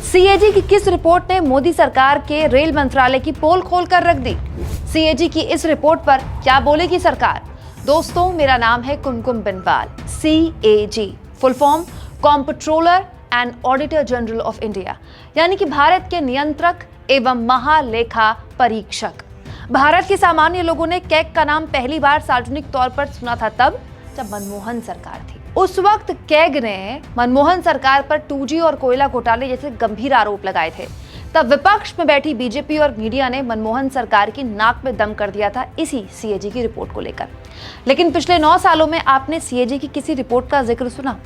CAG की किस report ने मोदी सरकार के रेल मंत्रालय की पोल खोलकर रख दी? सीएजी की इस रिपोर्ट पर क्या बोलेगी सरकार? दोस्तों, मेरा नाम है Kumkum Binwal. CAG full form comptroller and auditor general of India, यानी कि भारत के नियंत्रक एवं महालेखा परीक्षक। भारत के सामान्य लोगों ने कैग का नाम पहली बार सार्वजनिक तौर पर सुना था तब जब मनमोहन सरकार थी। उस वक्त कैग ने मनमोहन सरकार पर 2G और कोयला घोटाले जैसे गंभीर आरोप लगाए थे। तब विपक्ष में बैठी बीजेपी और मीडिया ने मनमोहन सरकार की नाक में दम कर दिया था इसी सीएजी की रिपोर्ट को लेकर। लेकिन पिछले 9 सालों में आपने सीएजी की किसी रिपोर्ट का जिक्र सुना?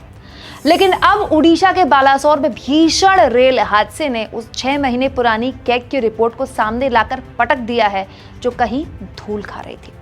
लेकिन अब उड़ीसा के बालासोर में भीषण रेल हादसे ने उस 6 महीने पुरानी कैग की रिपोर्ट को सामने लाकर पटक दिया है, जो कहीं धूल खा रही थी।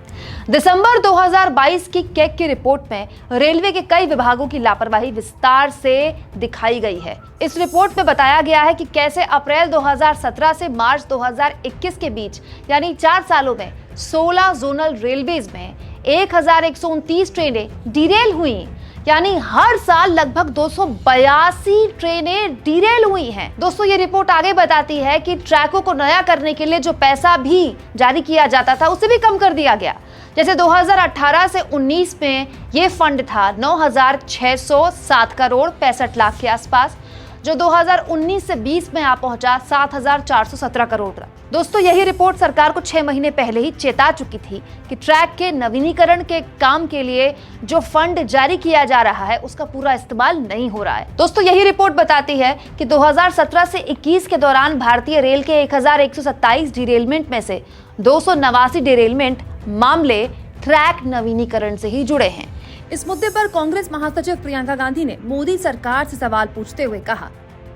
दिसंबर 2022 की कैग की रिपोर्ट में रेलवे के कई विभागों की लापरवाही विस्तार से दिखाई गई है। इस रिपोर्ट में बताया गया है कि कैसे अप्रैल 2017 से मार्च 2021 के बीच, यानी 4 सालों में 16 जोनल रेलवेज में 1129 ट्रेनें डिरेल हुई, यानी हर साल लगभग 282 ट्रेनें डिरेल हुई हैं। दोस्तों, ये रिपोर्ट आगे बताती है कि ट्रैकों को नया करने के लिए जो पैसा भी जारी किया जाता था उसे भी कम कर दिया गया। जैसे 2018 से 19 में ये फंड था 9,607 करोड़ 65 लाख के आसपास, जो 2019 से 20 में आ पहुंचा 7,417 करोड़। दोस्तों, यही रिपोर्ट सरकार को 6 महीने पहले ही चेता चुकी थी कि ट्रैक के नवीनीकरण के काम के लिए जो फंड जारी किया जा रहा है उसका पूरा इस्तेमाल नहीं हो रहा है। दोस्तों, यही रिपोर्ट बताती है कि 2017 से 21 के दौरान भारतीय रेल के 1127 डिरेलमेंट में से 289 डिरेलमेंट मामले ट्रैक नवीनीकरण से ही जुड़े हैं। इस मुद्दे पर कांग्रेस महासचिव प्रियंका गांधी ने मोदी सरकार से सवाल पूछते हुए कहा,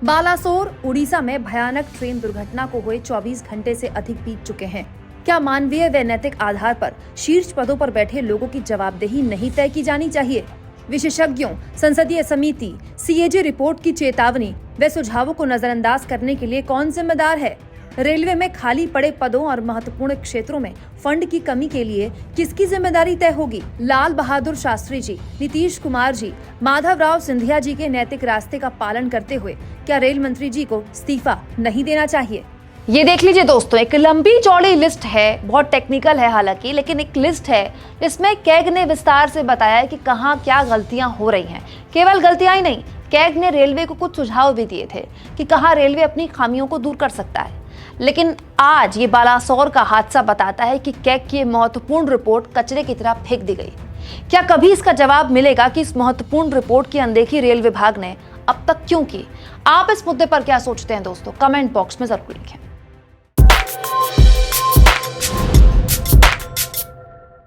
बालासोर उड़ीसा में भयानक ट्रेन दुर्घटना को हुए 24 घंटे से अधिक बीत चुके हैं। क्या मानवीय व नैतिक आधार पर शीर्ष पदों पर बैठे लोगों की जवाबदेही नहीं तय की जानी चाहिए? विशेषज्ञों, संसदीय समिति, सीएजी रिपोर्ट की चेतावनी व सुझावों को नजरअंदाज करने के लिए कौन जिम्मेदार है? रेलवे में खाली पड़े पदों और महत्वपूर्ण क्षेत्रों में फंड की कमी के लिए किसकी जिम्मेदारी तय होगी? लाल बहादुर शास्त्री जी, नीतीश कुमार जी, माधवराव सिंधिया जी के नैतिक रास्ते का पालन करते हुए क्या रेल मंत्री जी को इस्तीफा नहीं देना चाहिए? ये देख लीजिए दोस्तों, एक लंबी चौड़ी लिस्ट है, बहुत टेक्निकल है हालांकि, लेकिन एक लिस्ट है जिसमें कैग ने विस्तार से बताया है कि कहाँ क्या गलतियां हो रही हैं। केवल गलतियां ही नहीं, कैग ने रेलवे को कुछ सुझाव भी दिए थे कि कहाँ रेलवे अपनी खामियों को दूर कर सकता है। लेकिन आज ये बालासोर का हादसा बताता है कि कैग की महत्वपूर्ण रिपोर्ट कचरे की तरह फेंक दी गई। क्या कभी इसका जवाब मिलेगा कि इस महत्वपूर्ण रिपोर्ट की अनदेखी रेल विभाग ने अब तक क्यों की? आप इस मुद्दे पर क्या सोचते हैं दोस्तों? कमेंट बॉक्स में जरूर लिखें।